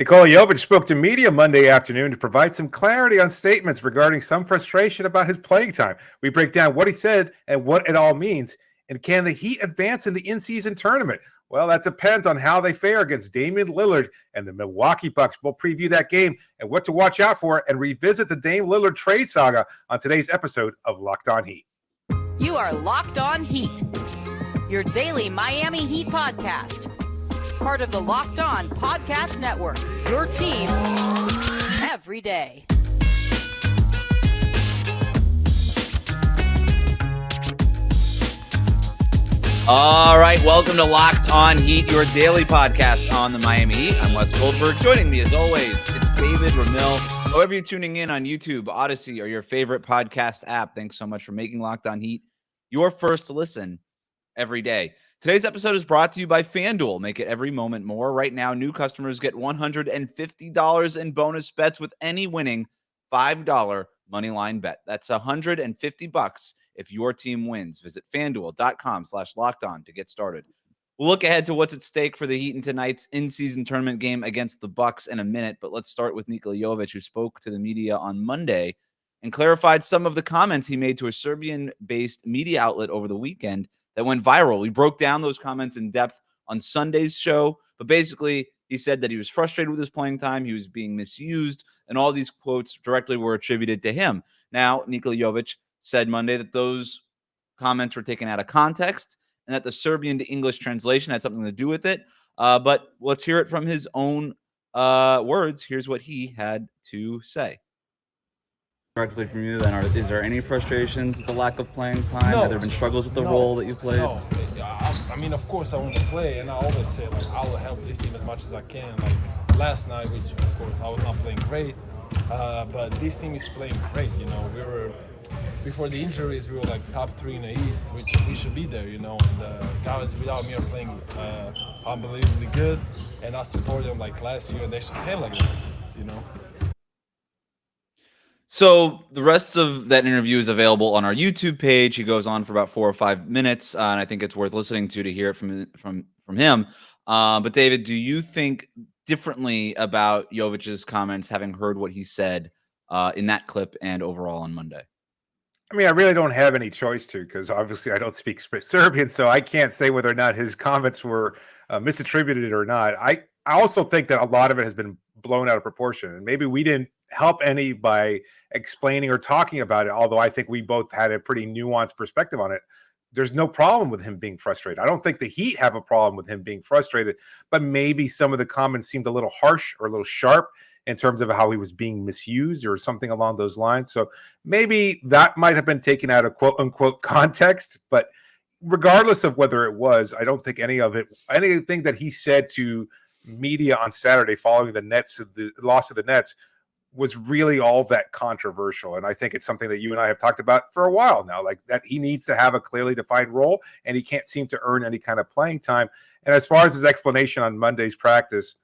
Nikola Jovic spoke to media Monday afternoon to provide some clarity on statements regarding some frustration about his playing time. We break down what he said and what it all means. And can the Heat advance in the in-season tournament? Well, that depends on how they fare against Damian Lillard and the Milwaukee Bucks. We'll preview that game and what to watch out for and revisit the Dame Lillard trade saga on today's episode of Locked On Heat. You are Locked On Heat, your daily Miami Heat podcast. Part of the Locked On Podcast Network, your team every day. All right, welcome to Locked On Heat, your daily podcast on the Miami Heat. I'm Wes Goldberg. Joining me as always, it's David Ramil. However you're tuning in on YouTube, Odyssey, or your favorite podcast app, thanks so much for making Locked On Heat your first to listen every day. Today's episode is brought to you by FanDuel. Make it every moment more. Right now, new customers get $150 in bonus bets with any winning $5 moneyline bet. That's $150 if your team wins. Visit FanDuel.com/lockedon to get started. We'll look ahead to what's at stake for the Heat in tonight's in-season tournament game against the Bucks in a minute, but let's start with Nikola Jovic, who spoke to the media on Monday and clarified some of the comments he made to a Serbian-based media outlet over the weekend that went viral. We broke down those comments in depth on Sunday's show, but basically he said that he was frustrated with his playing time, he was being misused, and all these quotes directly were attributed to him. Now, Nikola Jovic said Monday that those comments were taken out of context and that the Serbian to English translation had something to do with it. But let's hear it from his own words. Here's what he had to say. Directly from you, then, is there any frustrations with the lack of playing time? No. Have there been struggles with the role that you played? No. I mean, of course, I want to play, and I always say, like, I'll help this team as much as I can. Like, last night, which, of course, I was not playing great, but this team is playing great, you know. We were, before the injuries, we were, like, top 3 in the East, which we should be there, you know. And guys without me are playing unbelievably good, and I support them, like, last year, and they should stay like that, you know. So the rest of that interview is available on our YouTube page. He goes on for about 4 or 5 minutes, and I think it's worth listening to hear it from him. But David, do you think differently about Jovic's comments, having heard what he said in that clip and overall on Monday? I mean, I really don't have any choice to, because obviously I don't speak Serbian, so I can't say whether or not his comments were misattributed or not. I also think that a lot of it has been blown out of proportion, and maybe we didn't help any by explaining or talking about it, although I think we both had a pretty nuanced perspective on it. There's no problem with him being frustrated. I don't think the Heat have a problem with him being frustrated, but maybe some of the comments seemed a little harsh or a little sharp in terms of how he was being misused or something along those lines. So maybe that might have been taken out of quote unquote context, but regardless of whether it was, I don't think anything that he said to media on Saturday following the loss of the Nets was really all that controversial. And I think it's something that you and I have talked about for a while now, like that he needs to have a clearly defined role and he can't seem to earn any kind of playing time. And as far as his explanation on Monday's practice,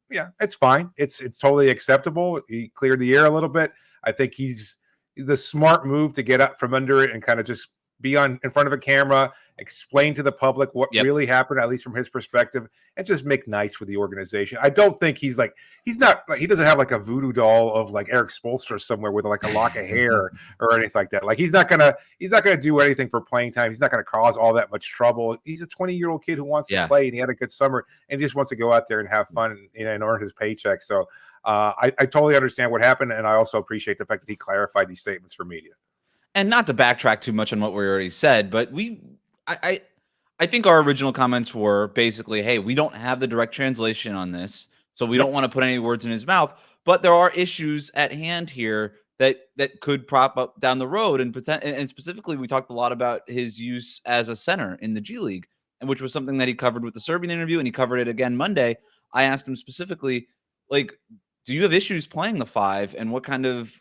yeah, it's fine. It's totally acceptable. He cleared the air a little bit. I think he's the smart move to get up from under it and kind of just be in front of a camera, explain to the public what really happened, at least from his perspective, and just make nice with the organization. I don't think he doesn't have like a voodoo doll of like Eric Spoelstra somewhere with like a lock of hair or anything like that. Like he's not gonna do anything for playing time. He's not gonna cause all that much trouble. He's a 20-year-old kid who wants to play, and he had a good summer and he just wants to go out there and have fun and earn his paycheck. So I totally understand what happened, and I also appreciate the fact that he clarified these statements for media. And not to backtrack too much on what we already said, but I think our original comments were basically, hey, we don't have the direct translation on this, so we don't want to put any words in his mouth. But there are issues at hand here that could prop up down the road, and specifically, we talked a lot about his use as a center in the G League, and which was something that he covered with the Serbian interview, and he covered it again Monday. I asked him specifically, like, do you have issues playing the 5, and what kind of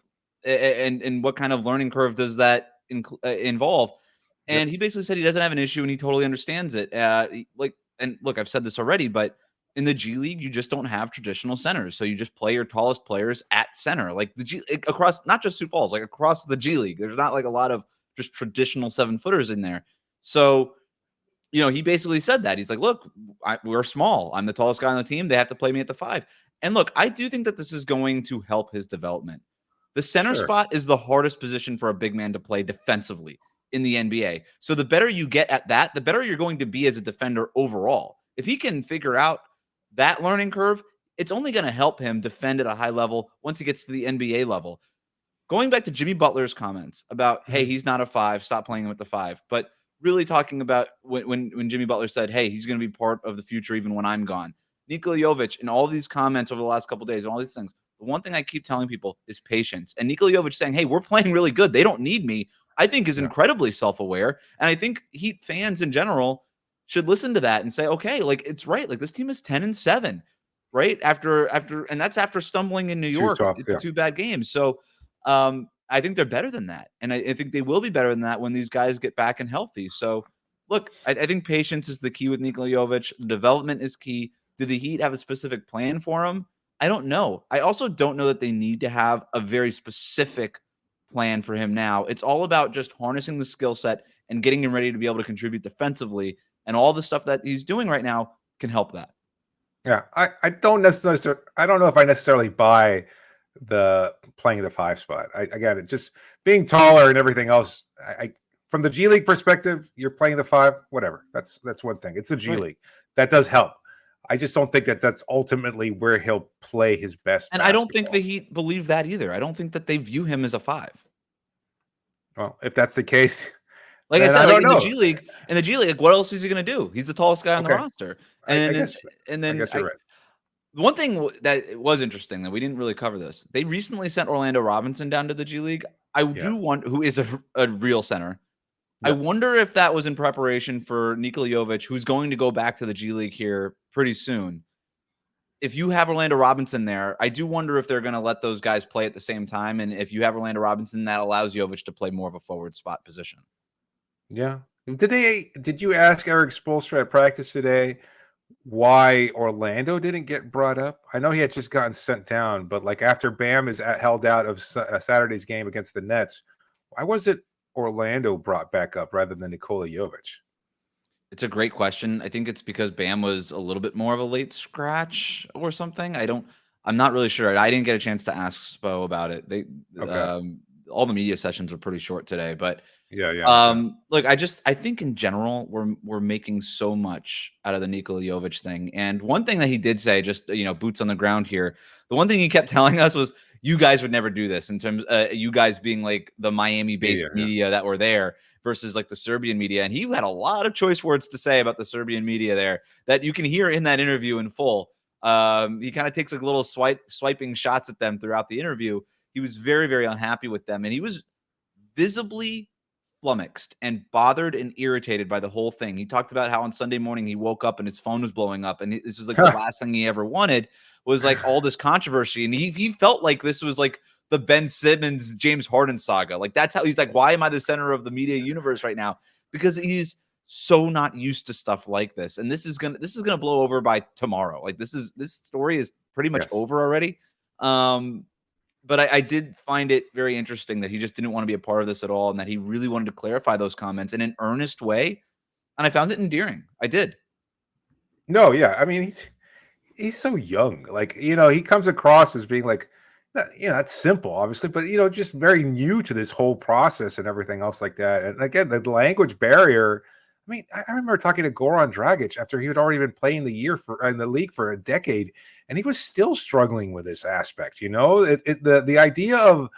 what kind of learning curve does that involve? And he basically said he doesn't have an issue and he totally understands it. And look, I've said this already, but in the G League, you just don't have traditional centers. So you just play your tallest players at center, like across, not just Sioux Falls, like across the G League. There's not like a lot of just traditional 7-footers in there. So, he basically said that. He's like, look, we're small. I'm the tallest guy on the team. They have to play me at the 5. And look, I do think that this is going to help his development. The center Sure. spot is the hardest position for a big man to play defensively in the NBA. So the better you get at that, the better you're going to be as a defender overall. If he can figure out that learning curve, it's only going to help him defend at a high level once he gets to the NBA level. Going back to Jimmy Butler's comments about, hey, he's not a 5, stop playing him at the 5. But really talking about when Jimmy Butler said, hey, he's going to be part of the future even when I'm gone. Nikola Jovic and all these comments over the last couple of days and all these things. The one thing I keep telling people is patience. And Nikola Jovic saying, hey, we're playing really good. They don't need me, I think is incredibly self-aware. And I think Heat fans in general should listen to that and say, okay, like it's right. Like this team is 10-7, right? After, and that's after stumbling in New York. It's 2 bad games. So I think they're better than that. And I think they will be better than that when these guys get back and healthy. So look, I think patience is the key with Nikola Jovic. Development is key. Do the Heat have a specific plan for him? I don't know. I also don't know that they need to have a very specific plan for him now. It's all about just harnessing the skill set and getting him ready to be able to contribute defensively. And all the stuff that he's doing right now can help that. Yeah, I don't necessarily. I don't know if I necessarily buy the playing the 5 spot. Again, it just being taller and everything else. From the G League perspective, you're playing the 5, whatever. That's one thing. It's the G League that does help. I just don't think that that's ultimately where he'll play his best. And I don't think the Heat believe that either. I don't think that they view him as a 5. Well, if that's the case, like I said, I like don't know. In the G League, what else is he going to do? He's the tallest guy on the roster. And I guess you're right. One thing that was interesting that we didn't really cover this. They recently sent Orlando Robinson down to the G League. I do want who is a real center. I wonder if that was in preparation for Nikola Jovic, who's going to go back to the G League here pretty soon. If you have Orlando Robinson there, I do wonder if they're going to let those guys play at the same time. And if you have Orlando Robinson, that allows Jovic to play more of a forward spot position. Yeah. Did you ask Eric Spoelstra at practice today why Orlando didn't get brought up? I know he had just gotten sent down, but like after Bam is held out of Saturday's game against the Nets, why was it Orlando brought back up rather than Nikola Jovic? It's a great question. I think it's because Bam was a little bit more of a late scratch or something. I'm not really sure. I didn't get a chance to ask Spo about it. All the media sessions were pretty short today, but look, I think in general we're making so much out of the Nikola Jovic thing. And one thing that he did say, just boots on the ground here, the one thing he kept telling us was, you guys would never do this in terms you guys being like the Miami-based media that were there versus like the Serbian media. And he had a lot of choice words to say about the Serbian media there that you can hear in that interview in full. He kind of takes like little swiping shots at them throughout the interview. He was very, very unhappy with them. And he was visibly flummoxed and bothered and irritated by the whole thing. He talked about how on Sunday morning he woke up and his phone was blowing up. And this was like the last thing he ever wanted was like all this controversy. And he felt like this was like the Ben Simmons, James Harden saga. Like that's how he's like, why am I the center of the media universe right now? Because he's so not used to stuff like this. And this is gonna blow over by tomorrow. Like this story is pretty much over already. But I did find it very interesting that he just didn't want to be a part of this at all and that he really wanted to clarify those comments in an earnest way. And I found it endearing. I did. No, yeah. I mean, he's so young. Like, he comes across as being like, it's simple, obviously, but, just very new to this whole process and everything else like that. And again, the language barrier. I mean, I remember talking to Goran Dragic after he had already been playing in the league for a decade, and he was still struggling with this aspect. The idea of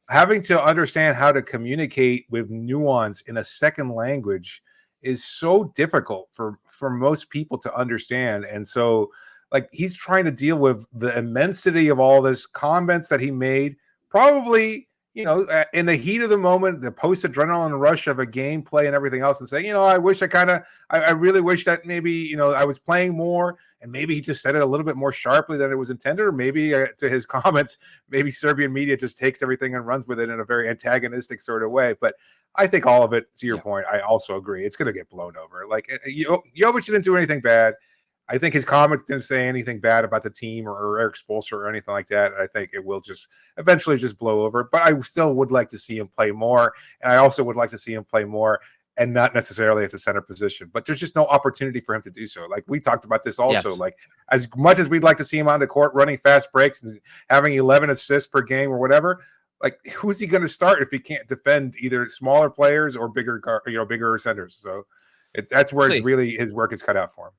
having to understand how to communicate with nuance in a second language is so difficult for most people to understand. And so, like, he's trying to deal with the immensity of all this comments that he made, probably, in the heat of the moment, the post-adrenaline rush of a gameplay and everything else, and say, I wish I really wish that maybe, I was playing more, and maybe he just said it a little bit more sharply than it was intended, or maybe to his comments, maybe Serbian media just takes everything and runs with it in a very antagonistic sort of way. But I think all of it, to your point, I also agree. It's going to get blown over. Like, Jovic didn't do anything bad. I think his comments didn't say anything bad about the team or Eric Spoelstra or anything like that. I think it will just eventually just blow over. But I still would like to see him play more. And I also would like to see him play more and not necessarily at the center position. But there's just no opportunity for him to do so. Like we talked about this also. Yes. Like as much as we'd like to see him on the court running fast breaks and having 11 assists per game or whatever, like who's he going to start if he can't defend either smaller players or bigger centers? So that's where it's really his work is cut out for him.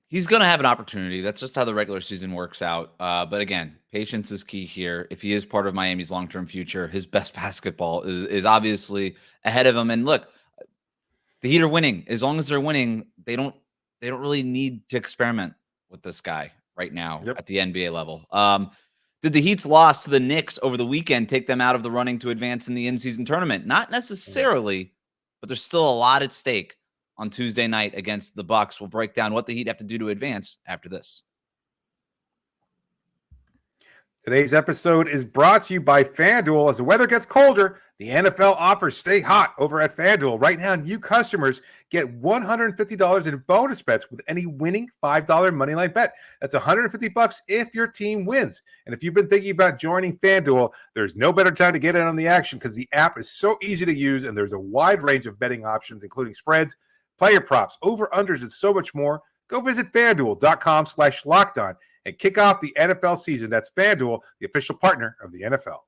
He's going to have an opportunity. That's just how the regular season works out. But again, patience is key here. If he is part of Miami's long-term future, his best basketball is obviously ahead of him. And look, the Heat are winning. As long as they're winning, they don't really need to experiment with this guy right now at the NBA level. Did the Heat's loss to the Knicks over the weekend take them out of the running to advance in the in-season tournament? Not necessarily, but there's still a lot at stake on Tuesday night against the Bucks. We'll break down what the Heat have to do to advance after this. Today's episode is brought to you by FanDuel. As the weather gets colder, the NFL offers stay hot over at FanDuel. Right now, new customers get $150 in bonus bets with any winning $5 moneyline bet. That's $150 if your team wins. And if you've been thinking about joining FanDuel, there's no better time to get in on the action because the app is so easy to use and there's a wide range of betting options, including spreads, player props, over-unders, and so much more. Go visit FanDuel.com/LockedOn and kick off the NFL season. That's FanDuel, the official partner of the NFL.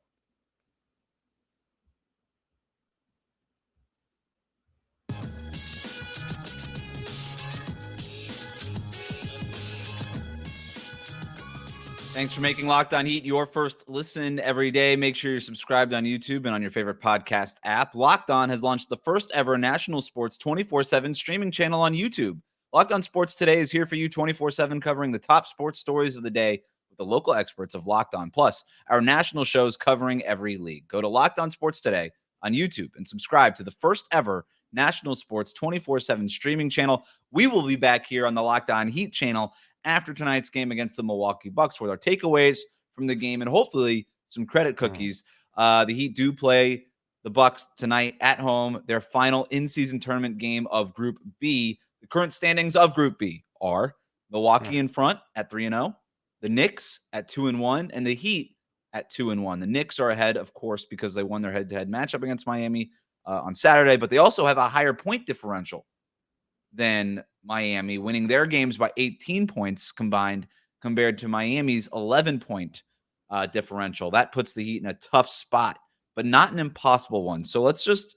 Thanks for making Locked On Heat your first listen every day. Make sure you're subscribed on YouTube and on your favorite podcast app. Locked On has launched the first ever national sports 24/7 streaming channel on YouTube. Locked On Sports Today is here for you 24/7, covering the top sports stories of the day with the local experts of Locked On, plus our national shows covering every league. Go to Locked On Sports Today on YouTube and subscribe to the first ever national sports 24/7 streaming channel. We will be back here on the Locked On Heat channel after tonight's game against the Milwaukee Bucks with our takeaways from the game and hopefully some credit cookies. The Heat do play the Bucks tonight at home, their final in-season tournament game of Group B. The current standings of Group B are Milwaukee in front at 3-0, the Knicks at 2-1, and the Heat at 2-1. The Knicks are ahead, of course, because they won their head-to-head matchup against Miami on Saturday, but they also have a higher point differential than Miami, winning their games by 18 points combined compared to Miami's 11-point differential. That puts the Heat in a tough spot, but not an impossible one. So let's just,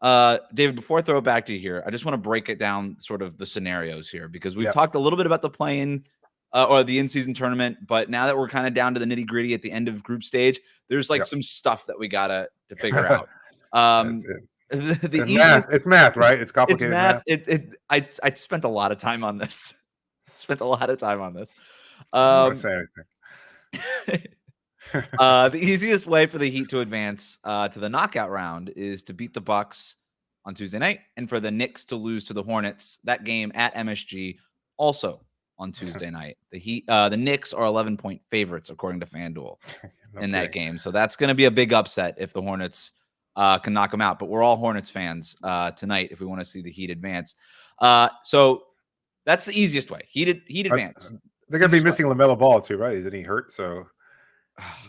David, before I throw it back to you here, I just want to break it down, sort of the scenarios here, because we've talked a little bit about the play-in or the in-season tournament, but now that we're kind of down to the nitty-gritty at the end of group stage, there's like some stuff that we got to figure out. It's math, right? It's complicated math. I spent a lot of time on this. I don't want to say anything. The easiest way for the Heat to advance to the knockout round is to beat the Bucks on Tuesday night, and for the Knicks to lose to the Hornets. That game at MSG also on Tuesday night. The Knicks are 11-point favorites according to FanDuel in that game, so that's going to be a big upset if the Hornets can knock them out. But we're all Hornets fans tonight if we want to see the Heat advance. So that's the easiest way. Heat advance. They're going to be missing LaMelo Ball too, right? Isn't he hurt? So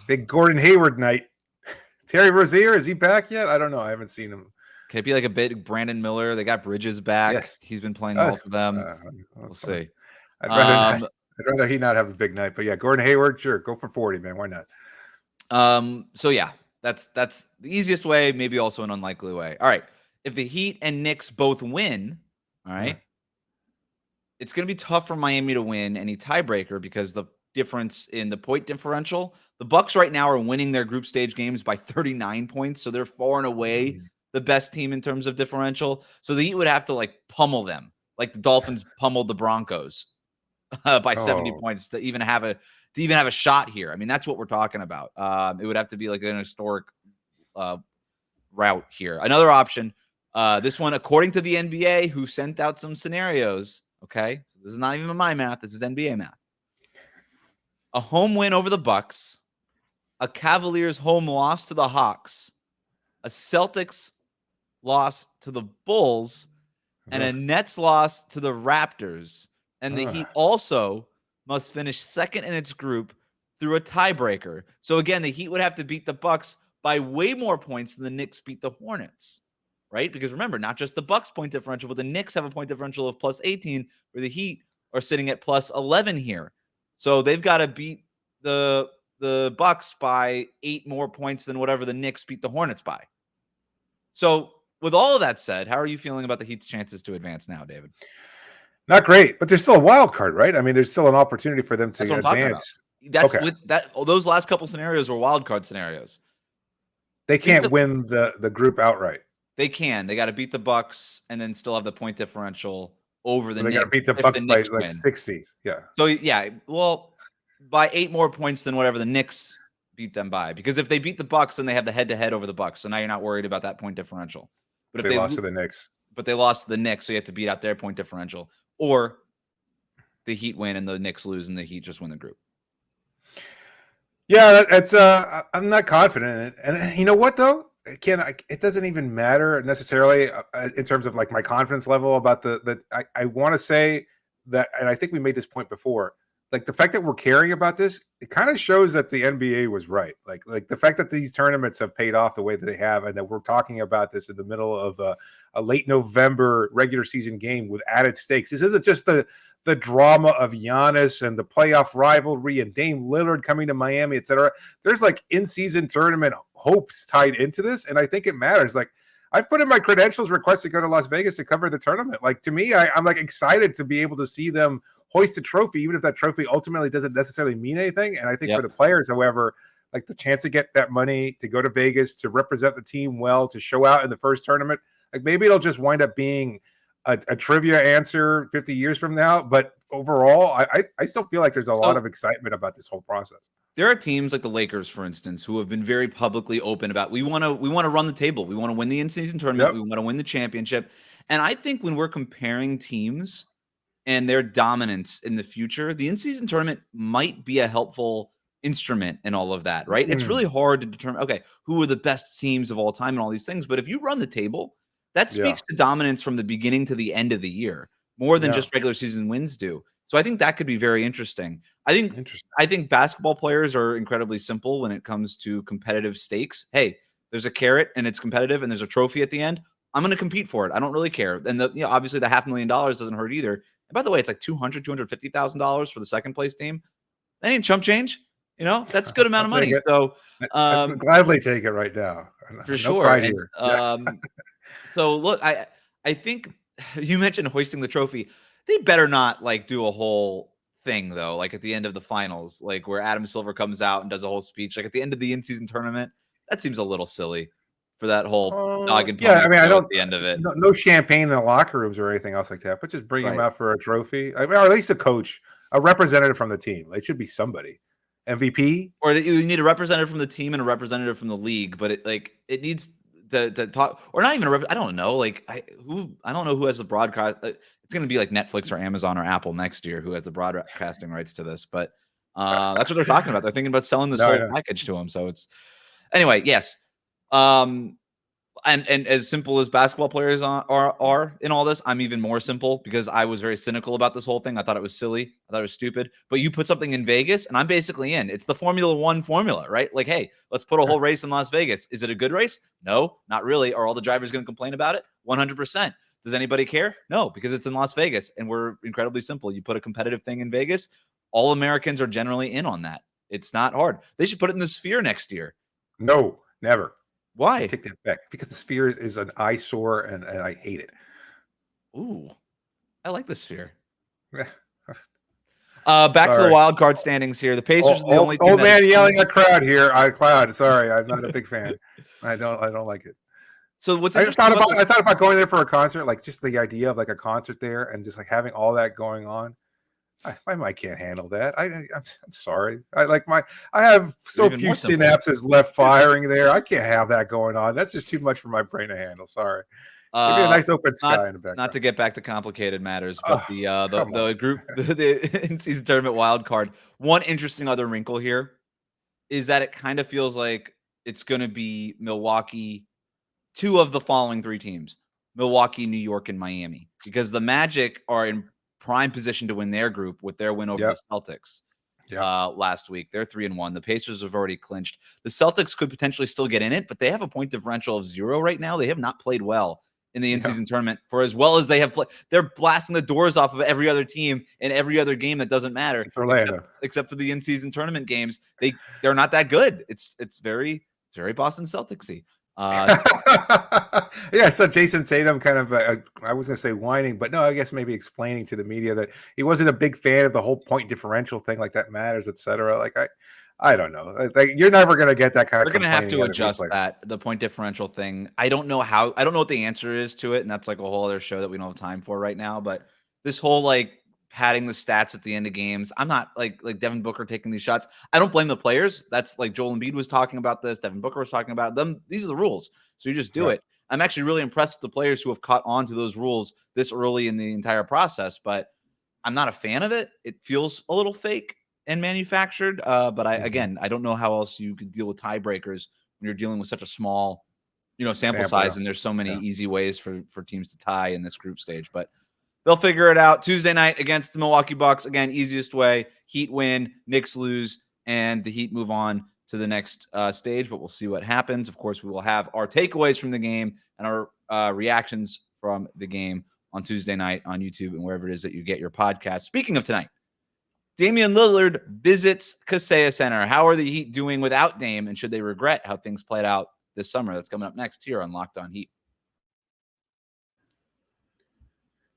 big Gordon Hayward night. Terry Rozier, is he back yet? I don't know. I haven't seen him. Can it be like a big Brandon Miller? They got Bridges back. Yes. He's been playing well for them. We'll see. I'd rather he not have a big night. But yeah, Gordon Hayward, sure, go for 40, man. Why not? So yeah, that's the easiest way, maybe also an unlikely way. All right. If the Heat and Knicks both win, all right, it's going to be tough for Miami to win any tiebreaker because the difference in the point differential, the Bucks right now are winning their group stage games by 39 points. So they're far and away the best team in terms of differential. So the Heat would have to like pummel them, like the Dolphins pummeled the Broncos by 70 points to even have a shot here. I mean, that's what we're talking about. It would have to be like an historic route here. Another option, this one, according to the NBA, who sent out some scenarios. Okay, so this is not even my math. This is NBA math. A home win over the Bucks, a Cavaliers home loss to the Hawks, a Celtics loss to the Bulls, and a Nets loss to the Raptors. And the Heat also must finish second in its group through a tiebreaker. So again, the Heat would have to beat the Bucks by way more points than the Knicks beat the Hornets, right? Because remember, not just the Bucks point differential, but the Knicks have a point differential of plus 18, where the Heat are sitting at plus 11 here. So they've got to beat the Bucks by 8 more points than whatever the Knicks beat the Hornets by. So with all of that said, how are you feeling about the Heat's chances to advance now, David? Not great, but there's still a wild card, right? I mean, there's still an opportunity for them to That's what I'm talking about. advance. That's Okay. with that. Those last couple scenarios were wild card scenarios. They can't win the group outright. They can. They got to beat the Bucks and then still have the point differential over the So they Knicks. got to beat the if Bucks by Knicks like win. 60. Yeah. So yeah, well, by 8 more points than whatever the Knicks beat them by. Because if they beat the Bucks, then they have the head-to-head over the Bucks. So now you're not worried about that point differential. But if They lost to the Knicks. But they lost to the Knicks, so you have to beat out their point differential. Or the Heat win and the Knicks lose and the Heat just win the group. Yeah, that's I'm not confident in it. And you know what though? It doesn't even matter necessarily in terms of like my confidence level about I want to say that, and I think we made this point before, like the fact that we're caring about this, it kind of shows that the NBA was right. Like the fact that these tournaments have paid off the way that they have, and that we're talking about this in the middle of a late November regular season game with added stakes. This isn't just the drama of Giannis and the playoff rivalry and Dame Lillard coming to Miami, et cetera. There's like in-season tournament hopes tied into this, and I think it matters. Like I've put in my credentials request to go to Las Vegas to cover the tournament. Like to me, I'm like excited to be able to see them hoist a trophy, even if that trophy ultimately doesn't necessarily mean anything. And I think for the players, however, like the chance to get that money, to go to Vegas, to represent the team well, to show out in the first tournament, like maybe it'll just wind up being a trivia answer 50 years from now. But overall, I still feel like there's a lot of excitement about this whole process. There are teams like the Lakers, for instance, who have been very publicly open about we want to run the table. We want to win the in-season tournament. We want to win the championship. And I think when we're comparing teams and their dominance in the future, the in-season tournament might be a helpful instrument in all of that, right? It's really hard to determine, okay, who are the best teams of all time and all these things. But if you run the table, that speaks to dominance from the beginning to the end of the year, more than just regular season wins do. So I think that could be very interesting. I think basketball players are incredibly simple when it comes to competitive stakes. Hey, there's a carrot and it's competitive and there's a trophy at the end. I'm going to compete for it. I don't really care. And obviously the $500,000 doesn't hurt either. And by the way, it's like $250,000 for the second place team. That ain't chump change. That's a good amount of money. So I'd gladly take it right now. For sure. And, so look, I think you mentioned hoisting the trophy. They better not like do a whole thing though, like at the end of the finals, like where Adam Silver comes out and does a whole speech, like at the end of the in-season tournament. That seems a little silly for that whole dog and pony I don't. At the end of it, no champagne in the locker rooms or anything else like that, but just bring him out for a trophy. I mean, or at least a coach, a representative from the team. It should be somebody. MVP, or you need a representative from the team and a representative from the league, but it needs to talk, or not even I don't know. Like I don't know who has the broadcast. It's going to be like Netflix or Amazon or Apple next year who has the broadcasting rights to this. But that's what they're talking about. They're thinking about selling this whole package to them. So it's anyway. Yes. And as simple as basketball players are in all this, I'm even more simple because I was very cynical about this whole thing. I thought it was silly. I thought it was stupid. But you put something in Vegas, and I'm basically in. It's the Formula One formula, right? Like, hey, let's put a whole race in Las Vegas. Is it a good race? No, not really. Are all the drivers going to complain about it? 100%. Does anybody care? No, because it's in Las Vegas, and we're incredibly simple. You put a competitive thing in Vegas, all Americans are generally in on that. It's not hard. They should put it in the Sphere next year. No, never. Why? I take that back because the Sphere is an eyesore and I hate it. Ooh, I like the Sphere. Back to the wild card standings here. The Pacers are the only team. Old man yelling at crowd here. Cloud. Sorry, I'm not a big fan. I don't like it. So what's I thought about going there for a concert, like just the idea of like a concert there and just like having all that going on. I might can't handle that. I'm sorry. I have so few synapses left firing there. I can't have that going on. That's just too much for my brain to handle. Sorry. Give me a nice open sky in the background. Not to get back to complicated matters, but the group, the in-season tournament wild card. One interesting other wrinkle here is that it kind of feels like it's going to be Milwaukee, 2 of the following 3 teams: Milwaukee, New York, and Miami, because the Magic are in prime position to win their group with their win over the Celtics. last week. They're 3-1. The Pacers have already clinched. The Celtics could potentially still get in it, but they have a point differential of 0 right now. They have not played well in the in-season tournament for as well as they have played. They're blasting the doors off of every other team in every other game that doesn't matter, except for the in-season tournament games. They're not that good. It's very Boston Celtics-y. Yeah, I saw Jason Tatum kind of, I was going to say whining, but no, I guess maybe explaining to the media that he wasn't a big fan of the whole point differential thing, like that matters, etc. Like, I don't know. Like, you're never going to get that kind of. They're going to have to adjust the point differential thing. I don't know what the answer is to it, and that's like a whole other show that we don't have time for right now. But this whole like padding the stats at the end of games, I'm not like Devin Booker taking these shots. I don't blame the players. That's like Joel Embiid was talking about this. Devin Booker was talking about them. These are the rules, so you just do it. I'm actually really impressed with the players who have caught on to those rules this early in the entire process, but I'm not a fan of it. It feels a little fake and manufactured. But I don't know how else you could deal with tiebreakers when you're dealing with such a small, sample size, and there's so many easy ways for teams to tie in this group stage. But they'll figure it out. Tuesday night against the Milwaukee Bucks. Again, easiest way. Heat win, Knicks lose, and the Heat move on to the next stage, but we'll see what happens. Of course, we will have our takeaways from the game and our reactions from the game on Tuesday night on YouTube and wherever it is that you get your podcast. Speaking of tonight, Damian Lillard visits Kaseya Center. How are the Heat doing without Dame, and should they regret how things played out this summer? That's coming up next here on Locked On Heat.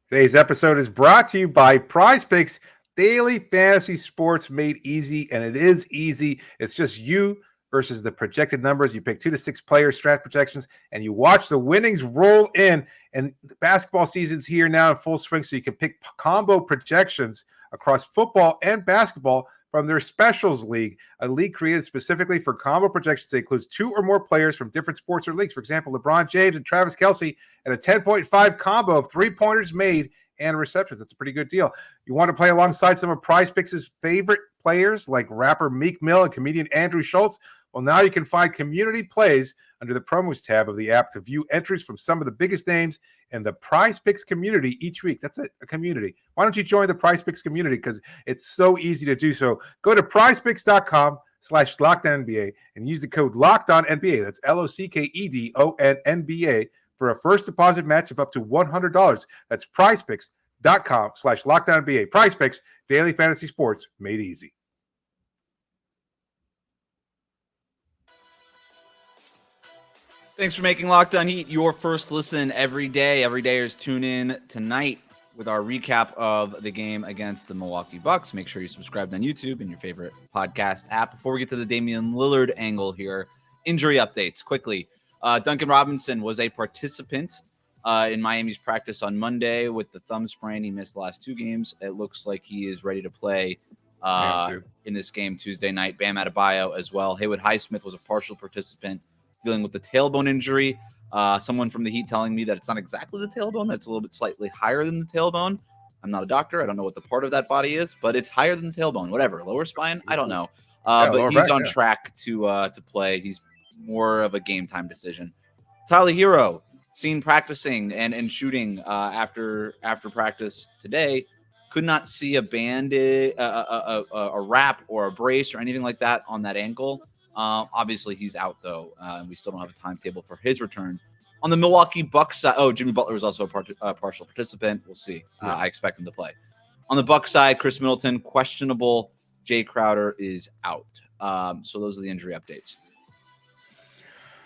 Today's episode is brought to you by PrizePicks, daily fantasy sports made easy, and it is easy. It's just you versus the projected numbers. You pick 2 to 6 player strat projections, and you watch the winnings roll in. And the basketball season's here now in full swing, so you can pick combo projections across football and basketball from their Specials League, a league created specifically for combo projections that includes 2 or more players from different sports or leagues. For example, LeBron James and Travis Kelce, and a 10.5 combo of 3-pointers made and receptions. That's a pretty good deal. You want to play alongside some of PrizePicks' favorite players like rapper Meek Mill and comedian Andrew Schultz? Well, now you can find community plays under the promos tab of the app to view entries from some of the biggest names in the PrizePicks community each week. That's a community. Why don't you join the PrizePicks community? Because it's so easy to do so. Go to prizepicks.com/LockedOnNBA and use the code LockedOnNBA. That's LOCKEDONNBA for a first deposit match of up to $100. That's prizepicks.com/LockedOnNBA. PrizePicks, daily fantasy sports made easy. Thanks for making Locked On Heat your first listen every day. Everydayers, tune in tonight with our recap of the game against the Milwaukee Bucks. Make sure you subscribe on YouTube and your favorite podcast app. Before we get to the Damian Lillard angle here, injury updates quickly. Duncan Robinson was a participant in Miami's practice on Monday with the thumb sprain. He missed the last 2 games. It looks like he is ready to play in this game Tuesday night. Bam Adebayo as well. Haywood Highsmith was a partial participant dealing with the tailbone injury. Someone from the Heat telling me that it's not exactly the tailbone, that's a little bit slightly higher than the tailbone. I'm not a doctor. I don't know what the part of that body is, but it's higher than the tailbone. Whatever. Lower spine? I don't know. But he's on track to play. He's more of a game time decision. Tyler Hero, seen practicing and shooting after practice today. Could not see a bandage, a wrap or a brace or anything like that on that ankle. Obviously, he's out, though. We still don't have a timetable for his return. On the Milwaukee Bucks side, Jimmy Butler was also a partial participant. We'll see. I expect him to play. On the Bucks side, Chris Middleton, questionable. Jay Crowder is out. So those are the injury updates.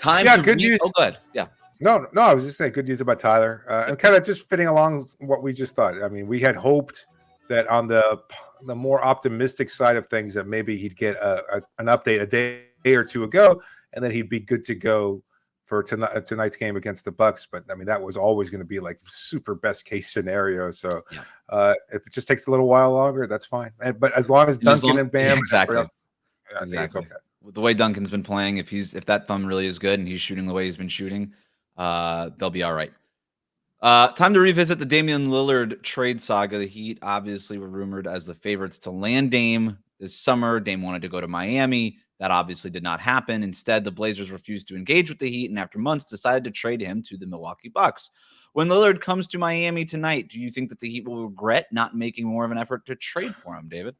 Good news. Oh, good. Yeah. No, I was just saying good news about Tyler. And kind of just fitting along what we just thought. I mean, we had hoped that on the more optimistic side of things that maybe he'd get an update a day or 2 ago, and then he'd be good to go for tonight's game against the Bucks. But I mean, that was always going to be like super best case scenario. So if it just takes a little while longer, that's fine. But as long as Duncan and Bam, exactly. I think it's okay. The way Duncan's been playing, if that thumb really is good and he's shooting the way he's been shooting, they'll be all right. Time to revisit the Damian Lillard trade saga. The Heat obviously were rumored as the favorites to land Dame this summer. Dame wanted to go to Miami. That obviously did not happen. Instead, the Blazers refused to engage with the Heat and after months decided to trade him to the Milwaukee Bucks. When Lillard comes to Miami tonight, do you think that the Heat will regret not making more of an effort to trade for him, David?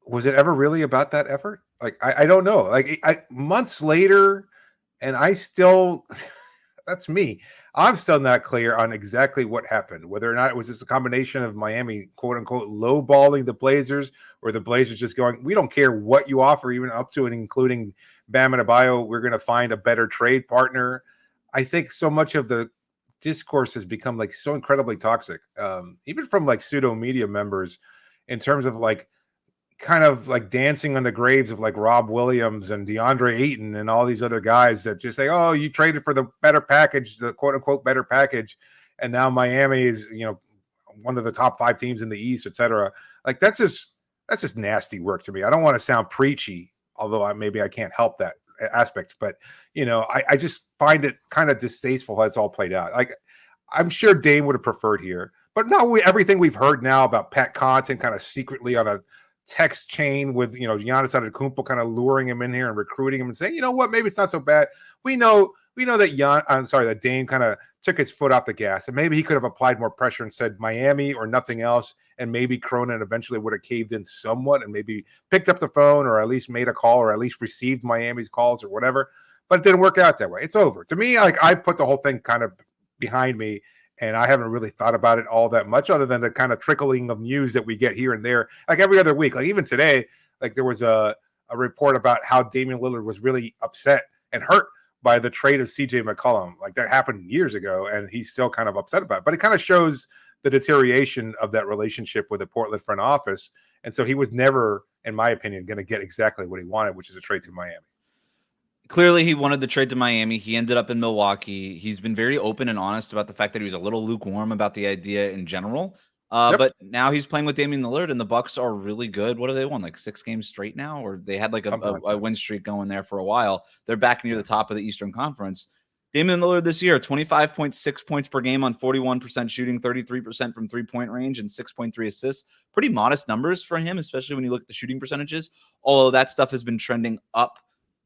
was it ever really about that effort? Like, I don't know. Like, months later, and I still, that's me. I'm still not clear on exactly what happened, whether or not it was just a combination of Miami, quote unquote, lowballing the Blazers, or the Blazers just going, we don't care what you offer, even up to and including Bam Adebayo, we're going to find a better trade partner. I think so much of the discourse has become like so incredibly toxic, even from like pseudo media members, in terms of like kind of like dancing on the graves of like Rob Williams and DeAndre Ayton and all these other guys that just say, oh, you traded for the better package, the quote unquote better package. And now Miami is, one of the top 5 teams in the East, et cetera. Like, that's just nasty work to me. I don't want to sound preachy, although maybe I can't help that aspect, but I just find it kind of distasteful how it's all played out. Like, I'm sure Dame would have preferred here, but now everything we've heard now about Pat Connaughton kind of secretly on a text chain with Giannis Antetokounmpo kind of luring him in here and recruiting him and saying, you know what, maybe it's not so bad. We know that Dame kind of took his foot off the gas, and maybe he could have applied more pressure and said Miami or nothing else, and maybe Cronin eventually would have caved in somewhat and maybe picked up the phone or at least made a call or at least received Miami's calls or whatever. But it didn't work out that way. It's over. To me, like, I put the whole thing kind of behind me, and I haven't really thought about it all that much, other than the kind of trickling of news that we get here and there, like every other week. Like, even today, like, there was a report about how Damian Lillard was really upset and hurt by the trade of CJ McCollum. Like, that happened years ago, and he's still kind of upset about it. But it kind of shows the deterioration of that relationship with the Portland front office. And so he was never, in my opinion, going to get exactly what he wanted, which is a trade to Miami. Clearly, he wanted the trade to Miami. He ended up in Milwaukee. He's been very open and honest about the fact that he was a little lukewarm about the idea in general. But now he's playing with Damian Lillard, and the Bucks are really good. What have they won? Like 6 games straight now? Or they had like a win streak going there for a while. They're back near the top of the Eastern Conference. Damian Lillard this year, 25.6 points per game on 41% shooting, 33% from three-point range, and 6.3 assists. Pretty modest numbers for him, especially when you look at the shooting percentages, although that stuff has been trending up.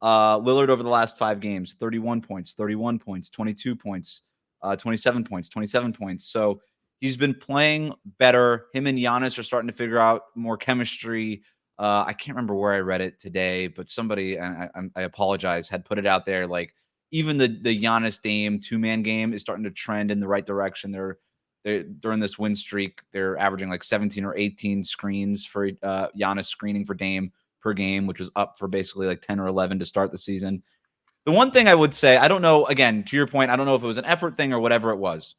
Lillard over the last 5 games, 31 points, 31 points, 22 points, 27 points, 27 points. So he's been playing better. Him and Giannis are starting to figure out more chemistry. I can't remember where I read it today, but somebody, and I apologize, had put it out there. Like, even the Giannis Dame 2-man game is starting to trend in the right direction. They're during this win streak, they're averaging like 17 or 18 screens for Giannis screening for Dame per game, which was up for basically like 10 or 11 to start the season. The one thing I would say, I don't know, again, to your point, I don't know if it was an effort thing or whatever it was.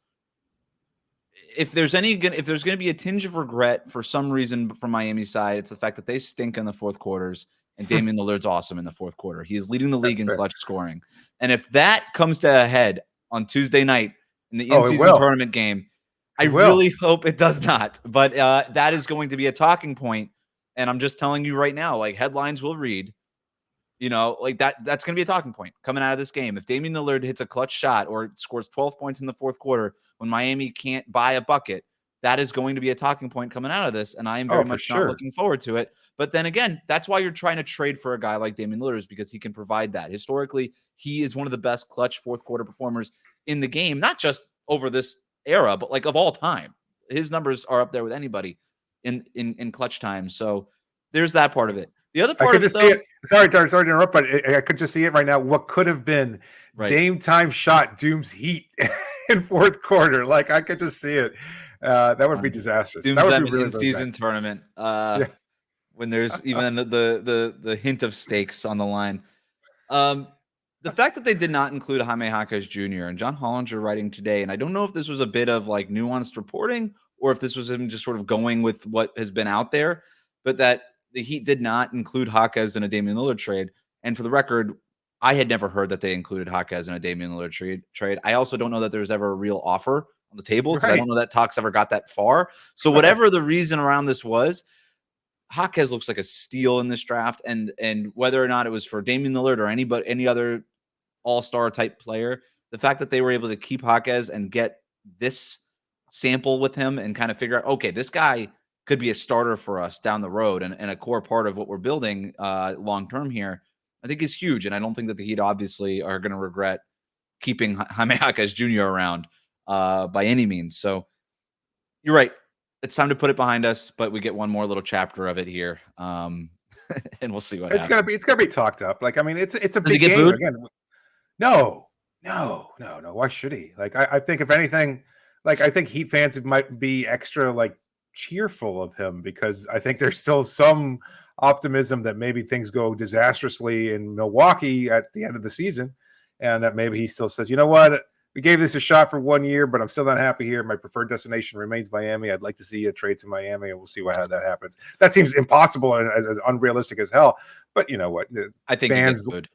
If there's going to be a tinge of regret for some reason from Miami's side, it's the fact that they stink in the fourth quarters, and Damian Lillard's awesome in the fourth quarter. He is leading the league in clutch scoring. And if that comes to a head on Tuesday night in the in-season tournament game, I really hope it does not. But that is going to be a talking point. And I'm just telling you right now, like, headlines will read, like that's going to be a talking point coming out of this game. If Damian Lillard hits a clutch shot or scores 12 points in the fourth quarter when Miami can't buy a bucket, that is going to be a talking point coming out of this. And I am very much not looking forward to it. But then again, that's why you're trying to trade for a guy like Damian Lillard, is because he can provide that. Historically, he is one of the best clutch fourth quarter performers in the game, not just over this era, but like of all time. His numbers are up there with anybody in clutch time. So there's that part of it. The other part I could just see it. Sorry to interrupt, but I could just see it right now. What could have been Dame time shot dooms Heat in fourth quarter. Like, I could just see it. That would be disastrous. Dooms that would them be really in season tournament. When there's even the hint of stakes on the line. The fact that they did not include Jaime Jaquez Jr. and John Hollinger writing today, and I don't know if this was a bit of like nuanced reporting or if this was him just sort of going with what has been out there, but that the Heat did not include Jaquez in a Damian Lillard trade. And for the record, I had never heard that they included Jaquez in a Damian Lillard trade. I also don't know that there's ever a real offer on the table, because I don't know that talks ever got that far. So whatever the reason around this was, Jaquez looks like a steal in this draft. And whether or not it was for Damian Lillard or any other all-star type player, the fact that they were able to keep Jaquez and get this sample with him and kind of figure out, okay, this guy could be a starter for us down the road and a core part of what we're building long-term here, I think is huge. And I don't think that the Heat obviously are going to regret keeping Jaime Jaquez Jr. around by any means. So you're right. It's time to put it behind us, but we get one more little chapter of it here. and we'll see what It's happens. gonna be talked up. Like, I mean, it's a Does he big get game booed? again. No. Why should he? Like, I think if anything, like, I think Heat fans might be extra like cheerful of him because I think there's still some optimism that maybe things go disastrously in Milwaukee at the end of the season, and that maybe he still says, you know what, we gave this a shot for 1 year, but I'm still not happy here. My preferred destination remains Miami. I'd like to see a trade to Miami, and we'll see how that happens. That seems impossible and as unrealistic as hell. But you know what? I think he gets booed.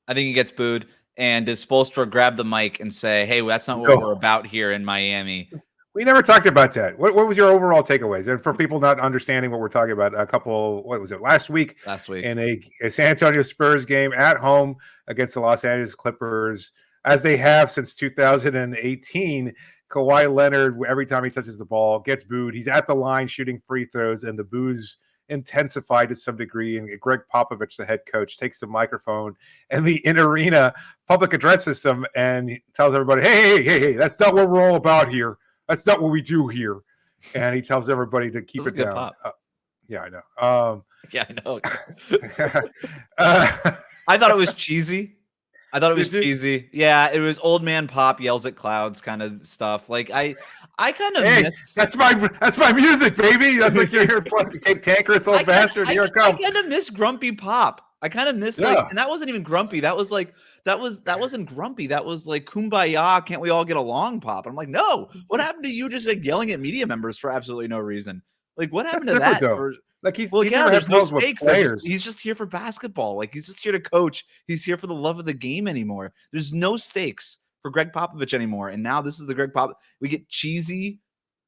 I think he gets booed. And does Spoelstra grab the mic and say, hey, that's not what we're about here in Miami? We never talked about that. What was your overall takeaways? And for people not understanding what we're talking about, what was it, last week in a San Antonio Spurs game at home against the Los Angeles Clippers, as they have since 2018, Kawhi Leonard, every time he touches the ball, gets booed. He's at the line shooting free throws, and the boos intensified to some degree. And Greg Popovich, the head coach, takes the microphone and the in-arena public address system and tells everybody, hey, that's not what we're all about here. That's not what we do here. And he tells everybody to keep it down. Yeah, I know. Yeah, I know. I thought it was cheesy. Cheesy. Yeah, it was old man pop yells at clouds kind of stuff. Like I kind of miss. That's my music, baby. That's like you're here playing cankerous old bastard. Here it comes. I kind of miss grumpy pop. I kind of miss and that wasn't even grumpy. That was like that wasn't grumpy. That was like kumbaya. Can't we all get along, pop? I'm like, no. What happened to you just like yelling at media members for absolutely no reason? Like what happened to that? Like there's no stakes. He's just here for basketball. Like he's just here to coach. He's here for the love of the game anymore. There's no stakes for Greg Popovich anymore. And now this is the Greg Pop. We get cheesy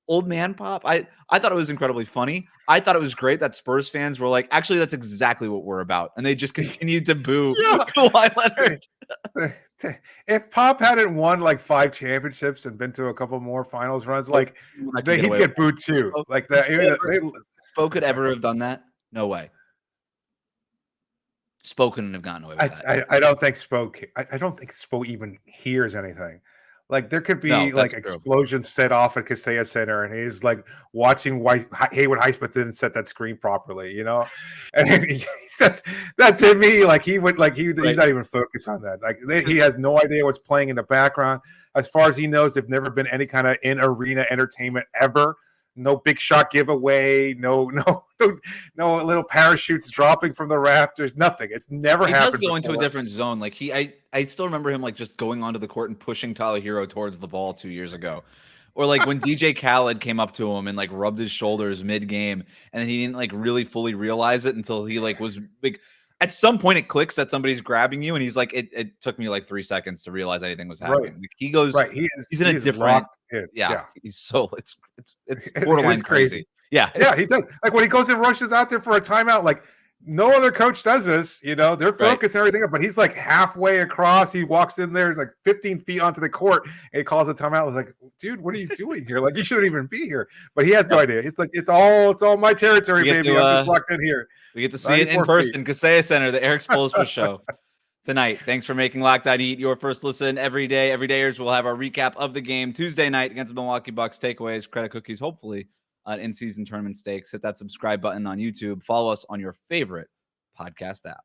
old man pop. I thought it was incredibly funny. I thought it was great that Spurs fans were like, actually, that's exactly what we're about. And they just continued to boo Kawhi Leonard. If Pop hadn't won like 5 championships and been to a couple more finals runs, like he'd get booed too. Like that. Spo could ever have done that? No way. Spo couldn't have gotten away with that. I don't think Spo. I don't think Spo even hears anything. Like there could be explosions set off at Kaseya Center, and he's like watching Haywood Highsmith didn't set that screen properly, you know. And he says that to me, like he's not even focused on that. Like he has no idea what's playing in the background. As far as he knows, there've never been any kind of in-arena entertainment ever. No big shot giveaway, no little parachutes dropping from the rafters, nothing. It's never happened. He does go into a different zone. Like I still remember him like just going onto the court and pushing Tyler Hero towards the ball 2 years ago. Or like when DJ Khaled came up to him and like rubbed his shoulders mid-game, and then he didn't like really fully realize it until he like was like at some point it clicks that somebody's grabbing you, and he's like, it took me like 3 seconds to realize anything was happening. Like he goes, he's in a different, he's so it's borderline crazy. Yeah, he does. Like when he goes and rushes out there for a timeout, like no other coach does this. You know, they're focused and everything, but he's like halfway across. He walks in there like 15 feet onto the court, and he calls a timeout. I was like, dude, what are you doing here? Like you shouldn't even be here. But he has no idea. It's like it's all my territory, baby. I'm just locked in here. We get to see it in person. Kaseya Center, the Eric Spoelstra show tonight. Thanks for making Locked On Heat your first listen every day. Every dayers will have our recap of the game Tuesday night against the Milwaukee Bucks. Takeaways, credit cookies, hopefully in-season tournament stakes. Hit that subscribe button on YouTube. Follow us on your favorite podcast app.